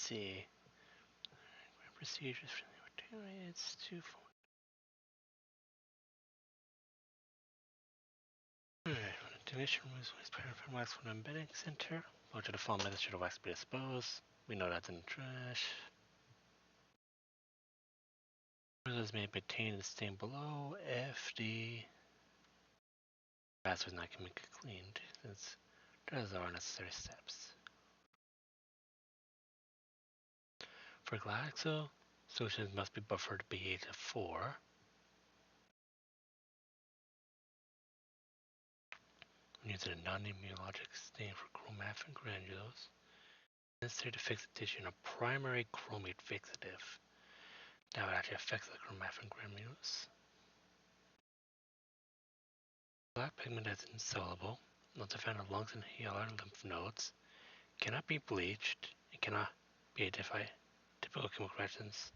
see. Procedures for it's 2. Alright, when a donation was from wax from an embedding center, go to the file method should the wax be disposed. We know that's in the trash. Results may be obtained in the stain below. FD. Wax was not chemically cleaned, since those are necessary steps. For Glaxo, solutions must be buffered to pH of 4. When using a non-immunologic stain for chromaffin granules, necessary to fix the tissue in a primary chromate fixative. That would actually affect the chromaffin granules. Black pigment is insoluble, not to found in lungs and hilar lymph nodes, cannot be bleached, and cannot be identified. Typical chemical reactions is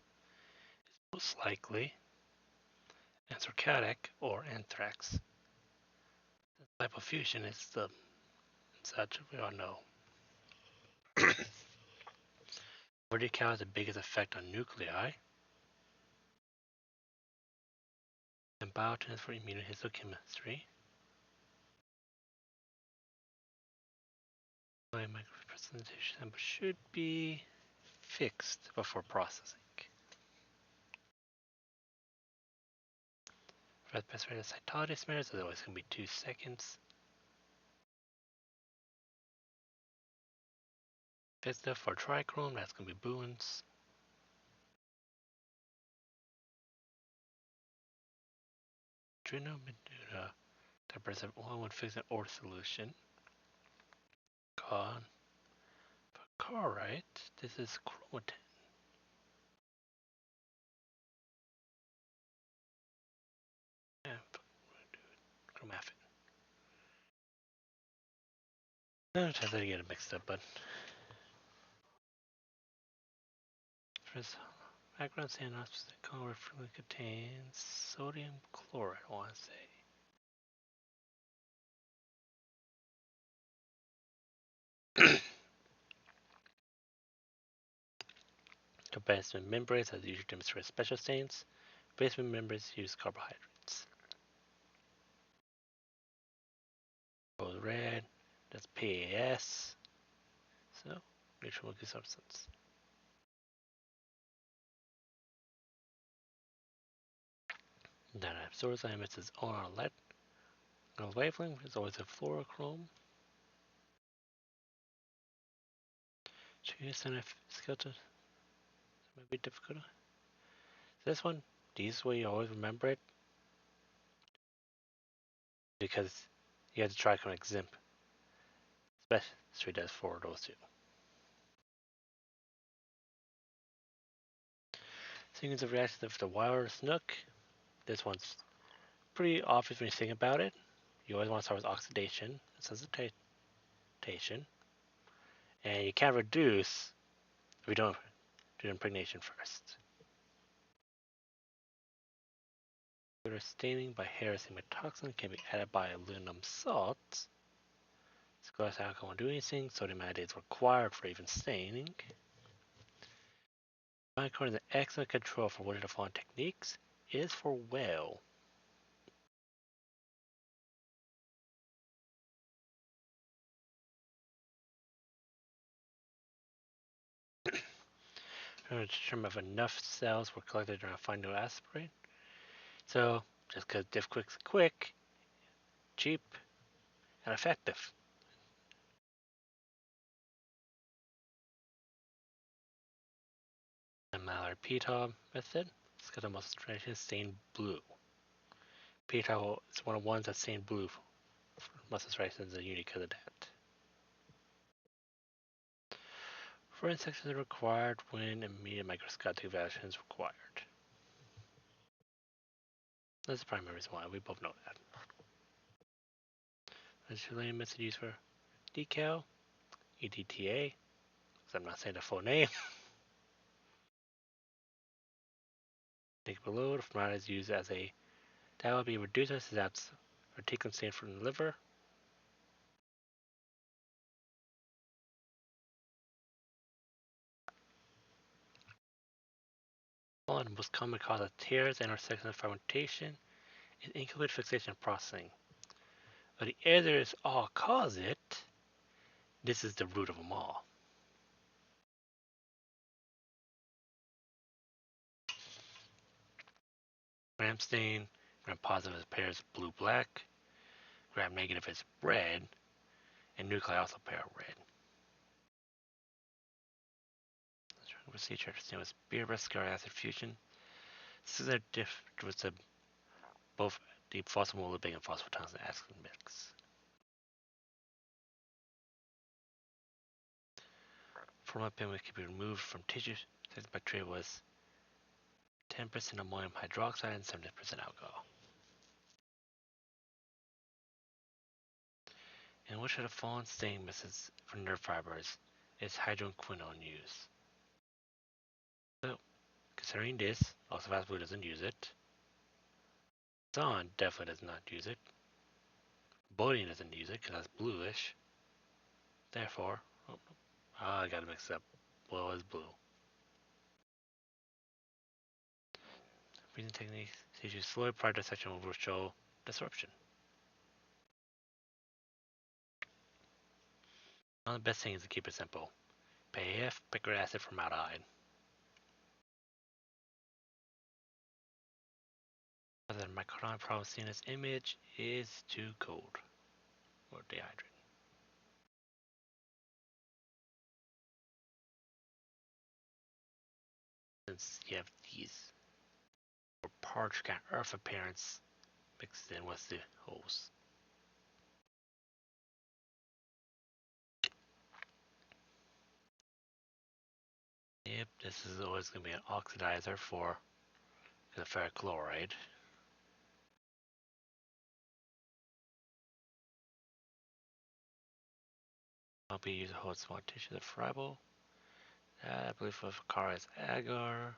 most likely anthracite or anthrax. The type of fusion is the such we all know. Vertical has the biggest effect on nuclei, and biotin for immunohistochemistry. My micropresentation sample should be fixed before processing. For the best rate of cytology smears, otherwise it's going to be 2 seconds. Fixed for trichrome, that's going to be Boone's. Adreno medulla, temperature 1 fixed or solution. Gone. For chlorite, this is chromatin. Yeah, chromaffin. Sometimes I get it mixed up, but for this background synopsis, the color frequently contains sodium chloride, I want to say. Basement membranes are usually demonstrated special stains. Basement membranes use carbohydrates. Gold red, that's PAS. So, neutral milky substance. Then absorbs and emits its own light. The wavelength is always a fluorochrome. Choose and skeleton. It might be difficult. This one, this way you always remember it. Because you have to try to exempt. Especially does for those two. Sequence of reactions of the wire snook. This one's pretty obvious when you think about it. You always want to start with oxidation and sensitization. And you can't reduce if you don't do impregnation first. Further staining by heresymetoxin can be added by aluminum salt. Glass alcohol won't do anything, sodium iodide is required for even staining. According to the excellent control for one of the following techniques is for well. To determine if enough cells were collected during a final aspirate. So, just because DiffQuick's quick, cheap, and effective. The Maillard-Pitov method is because the most strange is stained blue. Pitov is one of the ones that's stained blue. Most striations are unique because of that. For insects is required when immediate microscopic evaluation is required. That's the primary reason why, we both know that. The Chilean method used for decal, EDTA, because I'm not saying the full name. Take below, the formaldehyde is used as a, that will be reduced as that's reticulin stain from the liver. One of the most common cause of tears and or second fermentation is incomplete fixation processing. But the others all cause it. This is the root of them all. Gram stain, gram positive is pairs blue-black, gram negative is red, and nuclei also pair red. Procedure to understand with beer muscular acid fusion. This is a with the both the phospholipid and phosphotungstic acid mix. Formamide which can be removed from tissues. The bacteria was 10% ammonium hydroxide and 70% alcohol. And which of the following stain methods for nerve fibers is hydroquinone used? So, considering this, also Fast Blue doesn't use it. Dawn definitely does not use it. Bodian doesn't use it because that's bluish. Therefore, I gotta mix up. Blue is blue. Breathing techniques teach you slow prior dissection will show disruption. One of the best things is to keep it simple. PAF, picric acid, formaldehyde. The microdynamic problem seen in this image is too cold or dehydrated. Since you have these parched kind of earth appearance mixed in with the holes. Yep, this is always going to be an oxidizer for the ferric chloride. I'll be using whole small tissue, the friable. I believe for Car is agar.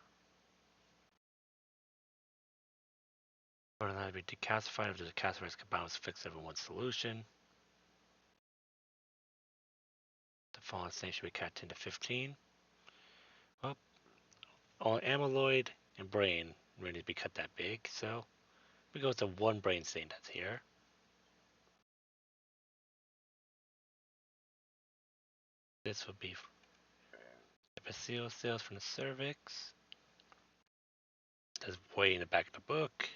Or that be decalcified if the calcified is combined with fixed in one solution. The following stain should be cut 10 to 15. Well, all amyloid and brain really need to be cut that big, so we go with the one brain stain that's here. This would be epithelial cells from the cervix. That's way in the back of the book.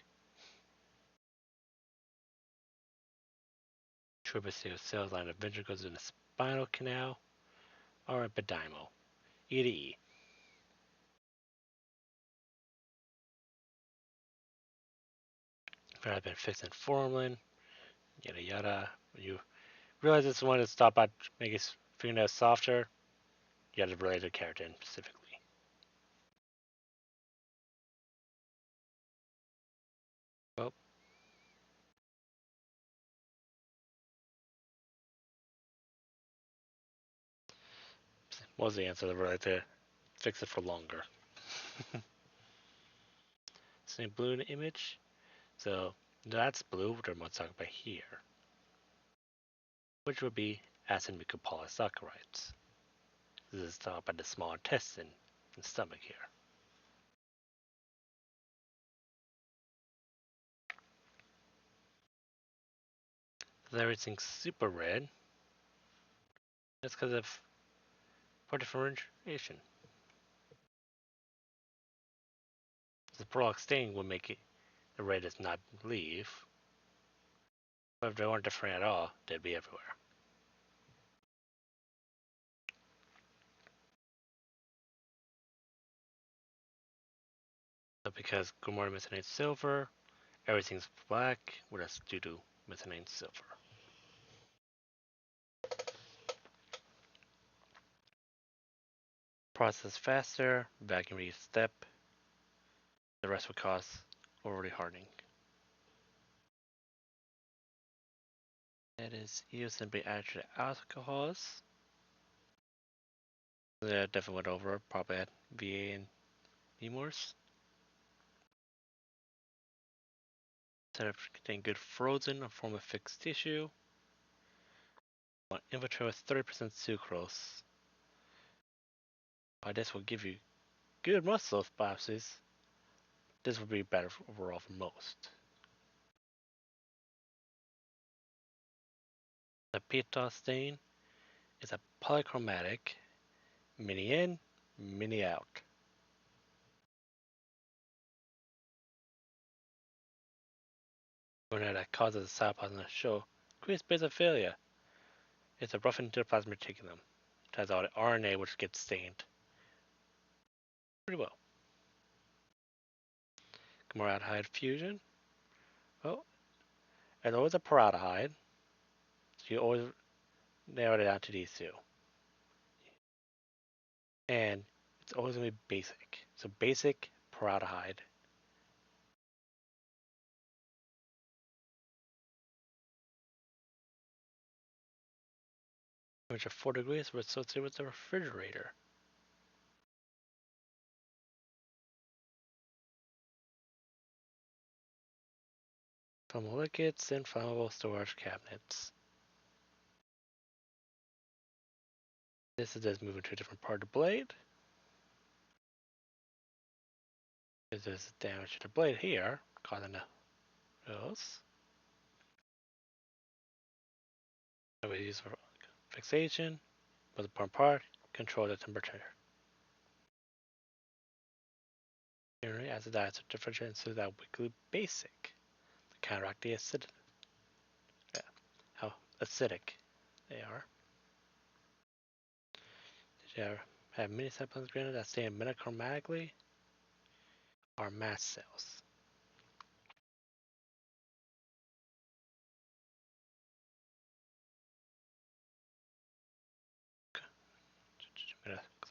True epithelial cells line the ventricles in the spinal canal or epididymal. E to E. If it had been fixed in formalin, yada yada. When you realize it's one to stop at make his fingernails softer, you have to relate to keratin specifically. Well, what was the answer? They relate to fix it for longer. Same blue in the image. So that's blue, which I'm going to talk about here, which would be acid mucopolysaccharides. This is talking about the small intestine and stomach here. So everything's super red. That's because of poor differentiation. The prolog stain will make it the red does not leave. But if they weren't different at all, they'd be everywhere. So because Gomorrah methonates silver, everything's black, well that's due to methanate silver. Process faster, vacuum reuse step. The rest would cause overly hardening. That is eosinophilic acid alcohols. Yeah, definitely went over. Probably had VA and Nemors. Instead of containing good frozen or form of fixed tissue. Infiltrate with 30% sucrose. This will give you good muscle biopsies. this would be better overall for most. The Pitot stain is a polychromatic mini in, mini out. When that causes a cytoplasm to show increased basophilia, it's a rough endoplasm reticulum. It has all the RNA which gets stained pretty well. Formaldehyde fusion. Well, it's always a paraldehyde, so you always narrow it down to these two. And it's always going to be basic. So basic paraldehyde. Which at 4 degrees, we're associated with the refrigerator. Flammable liquids and flammable storage cabinets. This is just moving to a different part of the blade. This is damage to the blade here, causing the those. So we use for fixation, but the important part, control the temperature. Generally, acid dyes are differentiated into that weakly basic to counteract the acid. Yeah, how acidic they are. Did you ever have many samples granted that stay monochromatically are mast cells?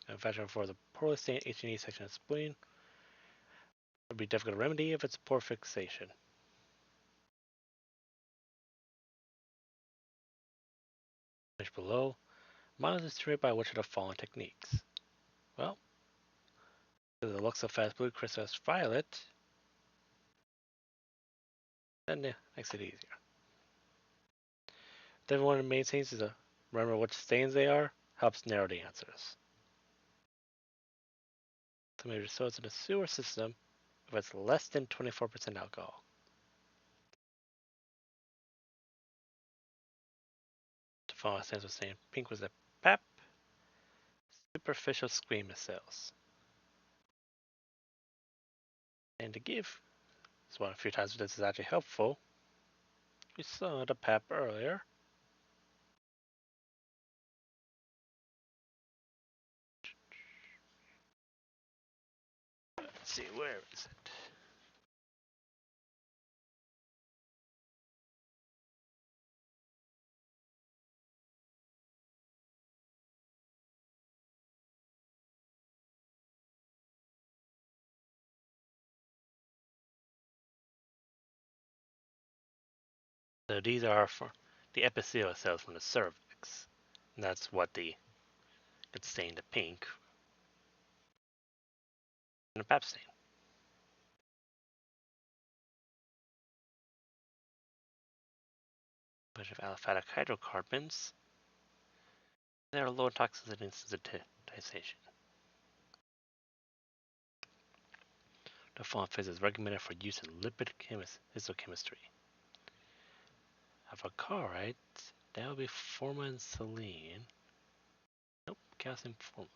Manufacturing for the poorly stained H&E section of the spleen would be difficult to remedy if it's poor fixation. Finished below, models is treated by which of the following techniques? Well, because it looks so fast blue crystals violet, then it makes it easier. Then one of the main things is to remember which stains they are, helps narrow the answers. So maybe so it's in a sewer system if it's less than 24% alcohol. The following stands with saying pink was a PEP, superficial squamous cells. And to give, this one a few times this is actually helpful. We saw the PEP earlier. Let's see, where is it? So these are for the epithelial cells from the cervix. And that's what gets stained to pink in a PEP stain. A bunch of aliphatic hydrocarbons. They are low toxicity and sensitization. The following phase is recommended for use in lipid histochemistry. Avocharite, that would be formalin saline. Nope, calcium formalin.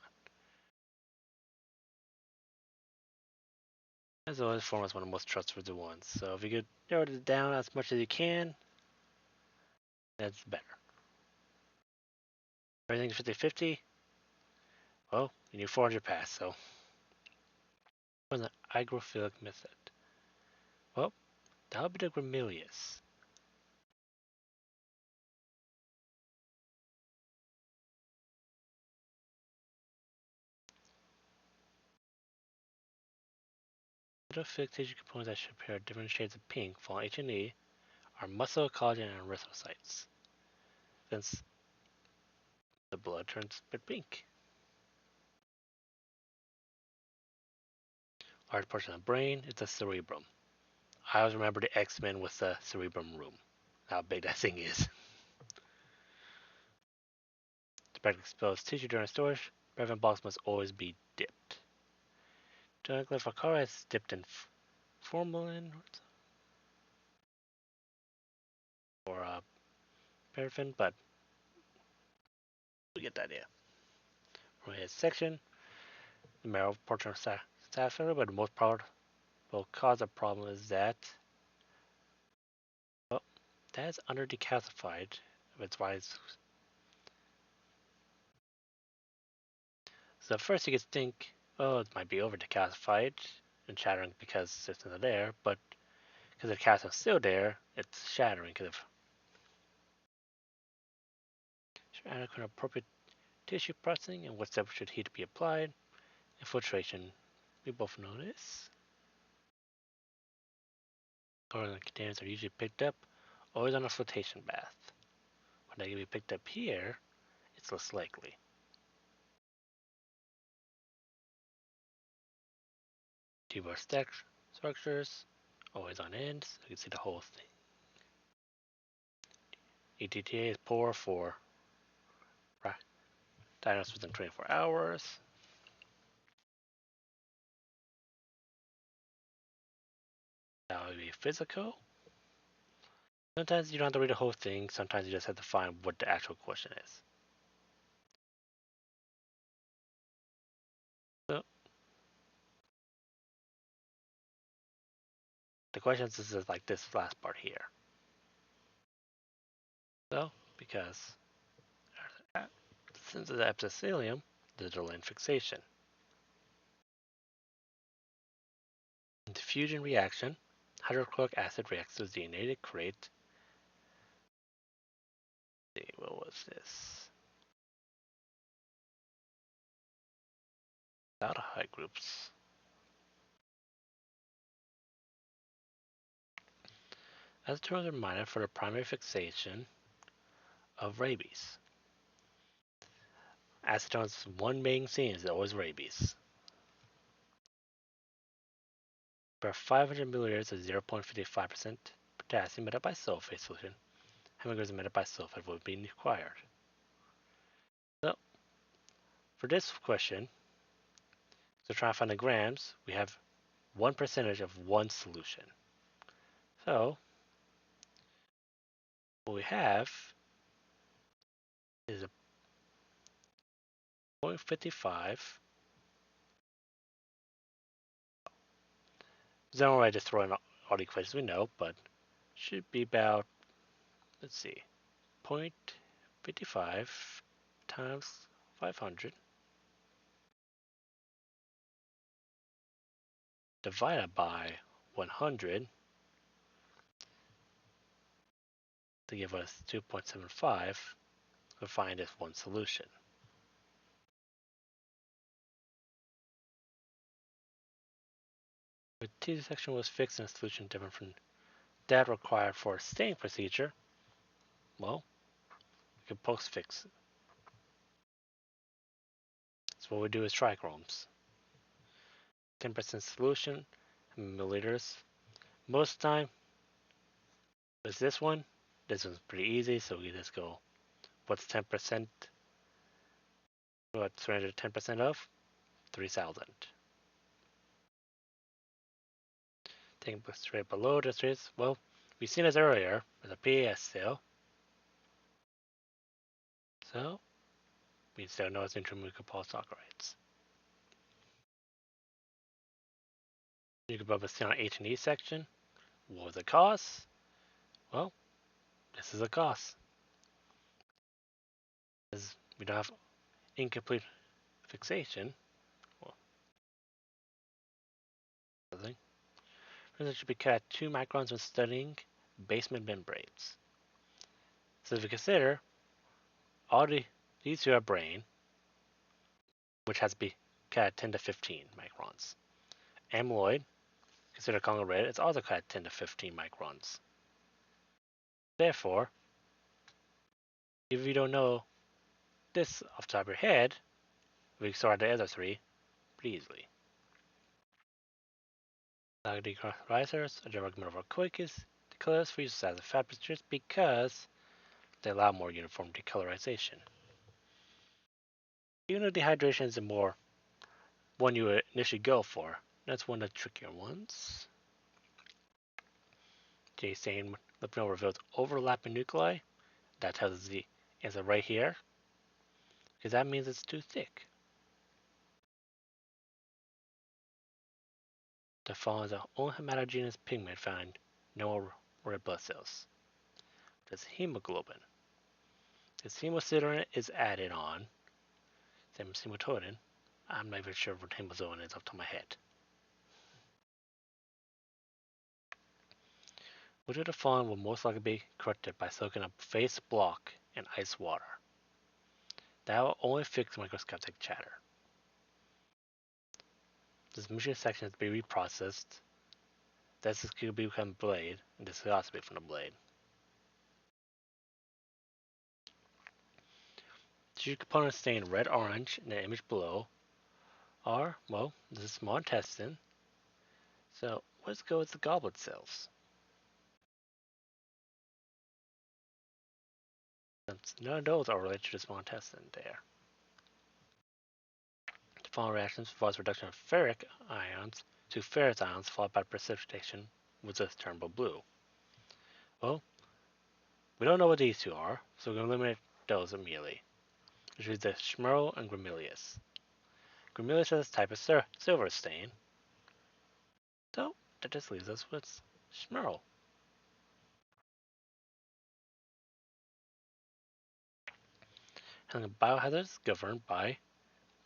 As always, formalin is one of the most trustworthy ones. So if you could narrow it down as much as you can, that's better. Everything's 50-50. Well, you need 400 pass, so. What's an hygrophilic method? Well, that would be the gramineous. Hydrophilic tissue components that should appear different shades of pink following H&E are muscle, collagen, and erythrocytes. Since the blood turns a bit pink. Large portion of the brain is the cerebrum. I always remember the X-Men with the cerebrum room. How big that thing is. To protect exposed tissue during storage, bread box must always be dipped. During glyphosate is dipped in formalin or paraffin, but we get the idea. From his section, the marrow portion of sapphire, but the most probable cause of problem is that, well, that is under decalcified. That's why it's. So first you could think, oh, it might be over decalcified and shattering because it's not there, but because the calcium's still there, it's shattering because of adequate appropriate tissue processing and what steps should heat be applied. Infiltration, we both know this. Oil containers are usually picked up always on a flotation bath. When they can be picked up here, it's less likely. Tubular structures, always on end, so you can see the whole thing. ETTA is poor for diagnosis within 24 hours. That would be physical. Sometimes you don't have to read the whole thing, sometimes you just have to find what the actual question is. So, the question is like this last part here. So, because since it's epithelium, digital end fixation. In diffusion reaction, hydrochloric acid reacts with DNA to create. What was this? Aldehyde groups. Acetones are mined for the primary fixation of rabies. Acetone's one main scene is always rabies. For 500 milliliters of 0.55% potassium metabisulfate solution, how many grams of metabisulfate would be required? So, for this question, to try to find the grams, we have 1% of one solution. So, what we have is a 0.55. Generally, I just throw in all the equations we know, but should be about, let's see, 0.55 times 500 divided by 100 to give us 2.75 to find this one solution. The T section was fixed in a solution different from that required for a staining procedure. Well, we can post-fix it. So what we do is trichromes. 10% solution, milliliters. Most of the time, it's this one. This one's pretty easy, so we just go, what's 10%? What's 310% of? 3,000. Taking straight below the streets, well, we've seen this earlier with a PAS still. So, we still know it's intramucosal polysaccharides. You can probably see on H&E section. What was the cost? Well, this is a cost. Because we don't have incomplete fixation. Well, something. It should be cut at 2 microns when studying basement membranes. So if we consider all these two are brain, which has to be cut at 10 to 15 microns. Amyloid, consider conglomerate, it's also cut at 10 to 15 microns. Therefore, if you don't know this off the top of your head, we can sort the other three pretty easily. Decolorizers are the recommended for quickest decolors for use as a fat pictures because they allow more uniform decolorization. Even though dehydration is the more one you would initially go for, that's one of the trickier ones. J stain lipid node reveals overlapping nuclei, that tells us the answer right here, because that means it's too thick. The fawn is the only hematogenous pigment found in normal red blood cells. That's hemoglobin. This hemosiderin is added on, same as hematodin. I'm not even sure what hemozoin is off the top of my head. Which of the following will most likely be corrected by soaking a face block in ice water? That will only fix microscopic chatter. This machine section has to be reprocessed. This is going to become blade, and this is also be from the blade. Tissue components stained red-orange in the image below are, well, this is small intestine. So let's go with the goblet cells. Since none of those are related to the small intestine there. The following reactions involves reduction of ferric ions to ferrous ions followed by precipitation with this turnable blue. Well, we don't know what these two are, so we're going to eliminate those immediately, which is the Schmerl and Gramilius. Gramilius has a type of silver stain, so that just leaves us with Schmerl. Handling biohazards is governed by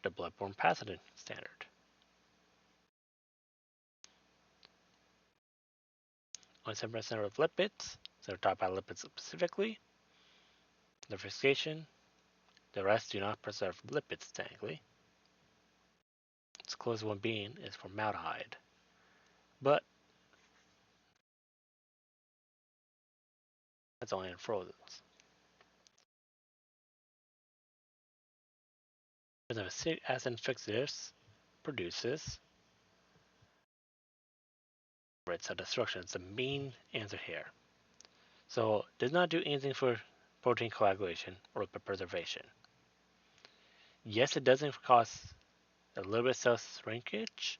the bloodborne pathogen standard. Only 7% of lipids, so we're talking about lipids specifically. Nitrification, the rest do not preserve lipids technically. Its closest one being is formaldehyde. But that's only in frozens. Because acetic acid fixatives produces red cell destruction. It's the main answer here. So it does not do anything for protein coagulation or lipid preservation. Yes, it doesn't cause a little bit of cell shrinkage,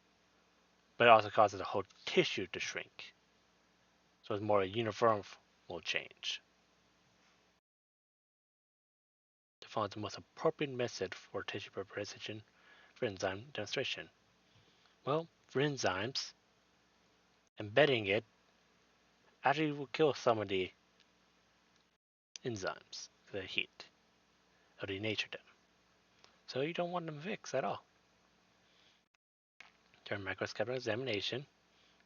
but it also causes the whole tissue to shrink. So it's more a uniform change. To find the most appropriate method for tissue preparation for enzyme demonstration. Well, for enzymes, embedding it actually will kill some of the enzymes, the heat, or denature them. So you don't want them fixed at all. During microscopic examination,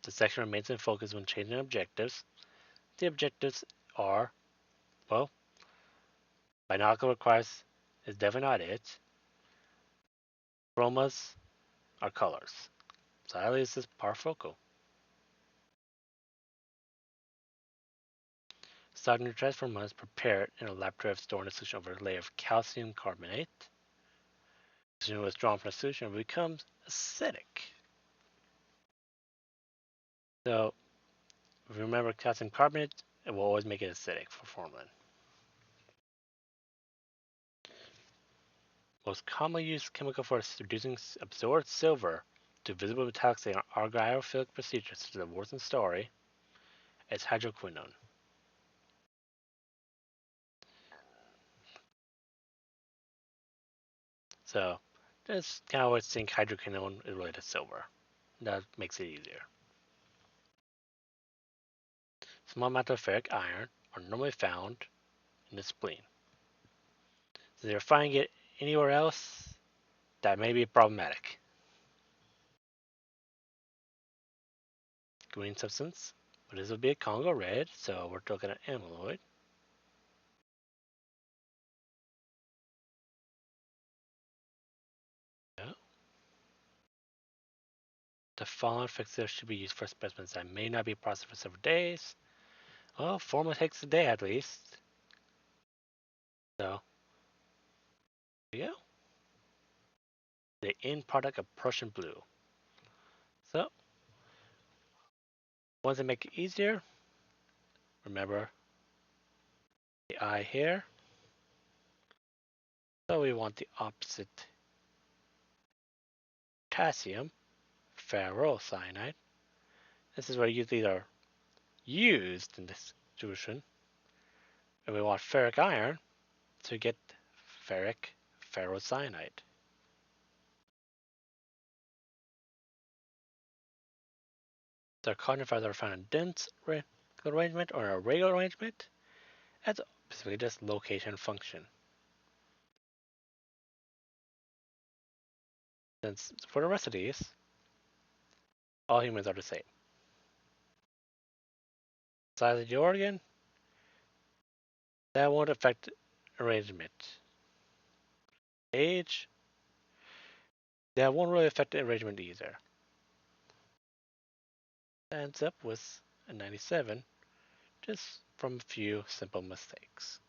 the section remains in focus when changing objectives. The objectives are, well, binocular requires is definitely not it. Chromas are colors. So at least it's parfocal. Stock transformer is prepared in a laboratory of storing a solution over a layer of calcium carbonate. The solution withdrawn from the solution becomes acidic. So if you remember calcium carbonate, it will always make it acidic for formalin. Most commonly used chemical for reducing absorbed silver to visible metallic stain on argyrophilic procedures such as the Wurzen story is hydroquinone. So that's kind of what I think hydroquinone is related to silver. That makes it easier. Small amounts of ferric iron are normally found in the spleen. So if you're finding it anywhere else, that may be problematic. Green substance, but this would be a Congo red, so we're looking at amyloid. Yeah. The following fixative should be used for specimens that may not be processed for several days. Well, formalin takes a day at least. So, there you go. The end product of Prussian blue. So, once to make it easier, remember the eye here. So we want the opposite potassium, ferrocyanide. This is where you use either used in this solution. And we want ferric iron to get ferric ferrocyanide. The carbon fibers are found in dense arrangement or a regular arrangement. That's basically just location function. Since for the rest of these, all humans are the same. Size of the organ, that won't affect arrangement. Age, that won't really affect the arrangement either. Ends up with a 97, just from a few simple mistakes.